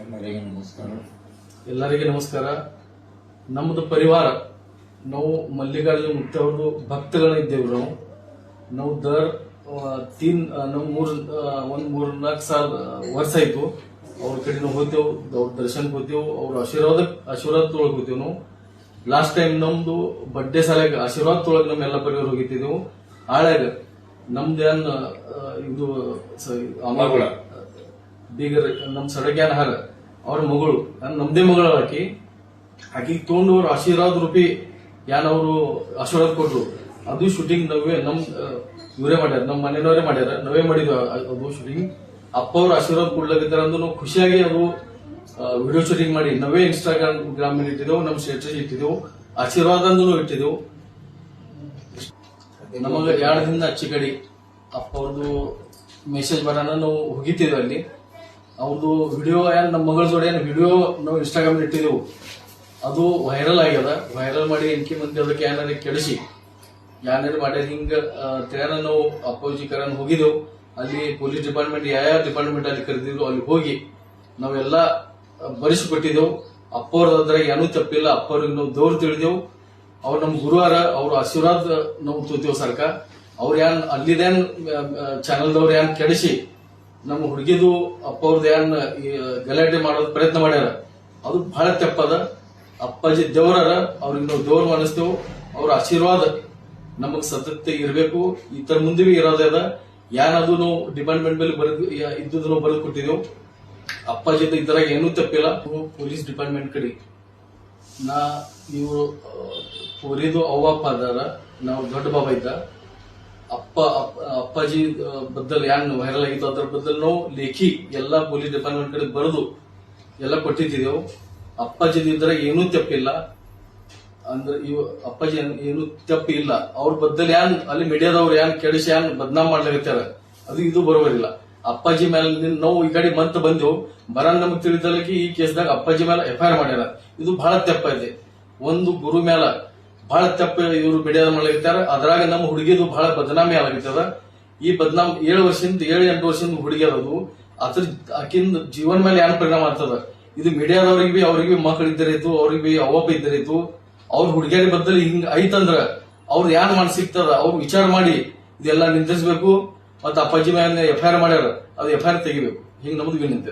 ಎಲ್ಲರಿಗೆ ನಮಸ್ಕಾರ. ಎಲ್ಲರಿಗೆ ನಮಸ್ಕಾರ. ನಮ್ಮದು ಪರಿವಾರ ನಾವು ಮಲ್ಲಿಕಾರ್ಜುನ ಮುಕ್ತಿ ಅವ್ರದ್ದು ಭಕ್ತಗಳಿದ್ದೇವೆ. ನಾವು ದರ್ ನಾವು ಮೂರ್ ನಾಲ್ಕು ವರ್ಷ ಆಯ್ತು ಅವ್ರ ಕಡೆ ನಾವು ಹೋಗ್ತೇವೆ, ಅವ್ರ ದರ್ಶನಕ್ಕೆ ಹೋಗ್ತೇವೆ, ಅವ್ರ ಆಶೀರ್ವಾದ ತೊಳಗ್ ಹೋಗ್ತೇವೆ. ನಾವು ಲಾಸ್ಟ್ ಟೈಮ್ ನಮ್ದು ಬರ್ಡೇ ಸಾಲಾಗ ಆಶೀರ್ವಾದ ತೊಳಗ್ ನಮ್ಮ ಎಲ್ಲ ಪರಿವಾರ ಹೋಗಿದ್ದೇವೆ. ಆಳ್ಯಾಗ ನಮ್ದೇನ್ ಇದು ಮಗಳ ಬೀಗರ್ ನಮ್ ಸಡಗ್ಯಾನ ಹಾರ ಅವ್ರ ಮಗಳು ನಮ್ದೇ ಮಗಳು ಆಕಿಗೆ ತೊಗೊಂಡು ಅವ್ರ ಆಶೀರ್ವಾದ ರೂಪಿ ಅವರು ಆಶೀರ್ವಾದ ಕೊಟ್ರು. ಅದು ಶೂಟಿಂಗ್ ಇವರೇ ಮಾಡ್ಯಾರ, ನಮ್ಮ ಮನೆಯವರೇ ಮಾಡ್ಯಾರ, ನಾವೇ ಮಾಡಿದ್ವಿ ಅದು ಶೂಟಿಂಗ್. ಅಪ್ಪ ಅವ್ರ ಆಶೀರ್ವಾದ ಕೊಡ್ಲಾಗಿದ್ದಾರೆ ಅಂದು ನಾವು ಖುಷಿಯಾಗಿ ಅದು ವಿಡಿಯೋ ಶೂಟಿಂಗ್ ಮಾಡಿ ನಾವೇ ಇನ್ಸ್ಟಾಗ್ರಾಮ್ ಇಟ್ಟಿದ್ದೆವು, ನಮ್ಮ ಸ್ಟೇಟಸ್ ಇಟ್ಟಿದ್ದೆವು, ಆಶೀರ್ವಾದ ಅಂದೂ ಇಟ್ಟಿದ್ದೆವು. ನಮಗ 2 ದಿನ ಅಚ್ಚಿ ಕಡೆ ಅಪ್ಪ ಅವ್ರದ್ದು ಮೆಸೇಜ್ ಬರೋಣ ನಾವು ಹೋಗಿದ್ದೇವೆ. ಅಲ್ಲಿ ಅವ್ರದ್ದು ವಿಡಿಯೋ ನಮ್ಮ ಮಗಳ ಜೋಡಿ ವಿಡಿಯೋ ನಾವು ಇನ್ಸ್ಟಾಗ್ರಾಮ್ ಇಟ್ಟಿದ್ದೆವು. ಅದು ವೈರಲ್ ಆಗ್ಯದ. ವೈರಲ್ ಮಾಡಿ ಎನ್ಕಿ ಮಂದಿ ಅದಕ್ಕೆ ಏನಾರ ಕೆಡಿಸಿ ಏನಾರ ಮಾಡ್ಯಾರ ಹಿಂಗ ತೇನ ನಾವು ಅಪ್ಪಾಜಿ ಕರನ್ ಹೋಗಿದ್ದೆವು. ಅಲ್ಲಿ ಪೊಲೀಸ್ ಡಿಪಾರ್ಟ್ಮೆಂಟ್ ಯಾವ ಡಿಪಾರ್ಟ್ಮೆಂಟ್ ಅಲ್ಲಿ ಕರೆದಿದ್ರು ಅಲ್ಲಿ ಹೋಗಿ ನಾವೆಲ್ಲ ಬರೆಸಿಕೊಟ್ಟಿದ್ದೆವು. ಅಪ್ಪವ್ರದ್ರಾಗ ಏನೂ ತಪ್ಪಿಲ್ಲ. ಅಪ್ಪವ್ರಿಗೆ ನಾವು ದೌರ್ ತಿಳಿದೆವು. ಅವ್ರು ನಮ್ ಗುರುವಾರ ಅವ್ರ ಆಶೀರ್ವಾದ ನಾವು ತೋತೇವ್ ಸರ್ಕ. ಅವ್ರ ಅಲ್ಲಿದೇನ್ ಚಾನಲ್ದವ್ರ ಕೆಡಿಸಿ ನಮ್ಮ ಹುಡುಗಿದು ಅಪ್ಪ ಅವ್ರದ್ದು ಗಲಾಟೆ ಮಾಡೋದ್ ಪ್ರಯತ್ನ ಮಾಡ್ಯಾರ. ಅದು ಬಹಳ ತಪ್ಪದ. ಅಪ್ಪಾಜಿ ದೇವ್ರಾರ, ಅವ್ರಿಗೆ ನಾವು ದೇವ್ರ ಮಾಡಿಸ್ತೇವೆ. ಅವ್ರ ಆಶೀರ್ವಾದ ನಮಗ್ ಸತತ ಇರಬೇಕು. ಈ ತರ ಮುಂದೆ ಇರೋದೇ ಅದ. ಅದು ನಾವು ಡಿಪಾರ್ಟ್ಮೆಂಟ್ ಮೇಲೆ ಇದ್ದುದು ನಾವು ಬರೆದು ಕೊಟ್ಟಿದ್ದೆವು. ಅಪ್ಪಾಜಿ ಇದ್ರಾಗ ಏನೂ ತಪ್ಪಿಲ್ಲ. ಪೊಲೀಸ್ ಡಿಪಾರ್ಟ್ಮೆಂಟ್ ಕಡೆ ಇವರು ಪೊರಿದು ಅವ್ವಪ್ಪ ಅದಾರ, ನಾವು ದೊಡ್ಡ ಬಾಬಾ ಇದ್ದ. ಅಪ್ಪಾಜಿ ಬದ್ದಲ್ ವೈರಲ್ ಆಗಿತ್ತು ಅದ್ರ ಬದ್ದಲ್ ನಾವು ಲೇಖಿ ಎಲ್ಲಾ ಪೊಲೀಸ್ ಡಿಪಾರ್ಟ್ಮೆಂಟ್ ಕಡೆ ಬರೆದು ಎಲ್ಲ ಕೊಟ್ಟಿದ್ದೇವು. ಅಪ್ಪಾಜಿ ಇದ್ರಾಗ ಏನೂ ತಪ್ಪಿಲ್ಲ ಅಂದ್ರೆ ಅಪ್ಪಾಜಿ ಏನು ತಪ್ಪು ಇಲ್ಲ. ಅವ್ರ ಬದ್ದಲ್ ಅಲ್ಲಿ ಮೀಡಿಯಾದವ್ರು ಕೆಡಿಸಿ ಬದ್ನಾಮ್ ಮಾಡ್ಲಾಗತ್ತಾರ. ಅದು ಇದು ಬರೋಬರಿಲ್ಲ. ಅಪ್ಪಾಜಿ ಮೇಲೆ ನಾವು ಈ ಕಡೆ ಬಂದೆವು. ನಮಗ್ ತಿಳಿದಲ್ಲಕಿ ಈ ಕೇಸ್ದಾಗ ಅಪ್ಪಾಜಿ ಮೇಲೆ FIR ಮಾಡ್ಯಾರ. ಇದು ಬಹಳ ತಪ್ಪ ಇದೆ. ಒಂದು ಗುರು ಮೇಲ ಬಹಳ ತಪ್ಪ ಇವರು ಮೀಡಿಯಾದ ಮಾಡ್ಲಾಗತ್ತಾರ. ಅದ್ರಾಗ ನಮ್ಮ ಹುಡುಗಿದು ಬಹಳ ಬದನಾಮಿ ಆಗತ್ತದ. ಈ ಬದನಾಮ್ 7-8 ವರ್ಷದಿಂದ ಹುಡುಗಿ ಅದು. ಅದ್ರ ಆಕಿಂದ ಜೀವನ ಮೇಲೆ ಪರಿಣಾಮ ಆಗ್ತದ. ಇದು ಮೀಡಿಯಾದವ್ರಿಗೆ ಅವ್ರಿಗೆ ಮಕ್ಕಳಿದ್ದರಿತ್ತು, ಅವ್ರಿಗೆ ಅವ್ವಪ್ಪ ಇದ್ದರಿತ್ತು. ಅವ್ರ ಹುಡುಗಿಯರ ಬದ್ದಲ್ಲಿ ಹಿಂಗ ಐತಂದ್ರ ಅವ್ರು ಸಿಗ್ತದ ಅವ್ರು ವಿಚಾರ ಮಾಡಿ ಇದೆಲ್ಲ ನಿಂದಿಸಬೇಕು. ಮತ್ತ ಅಪ್ಪಾಜಿ ಮೇಲೆ FIR ಮಾಡ್ಯಾರ, ಅದು FIR ತೆಗಿಬೇಕು. ಹಿಂಗ್ ನಮ್ದು ವಿನಂತಿ.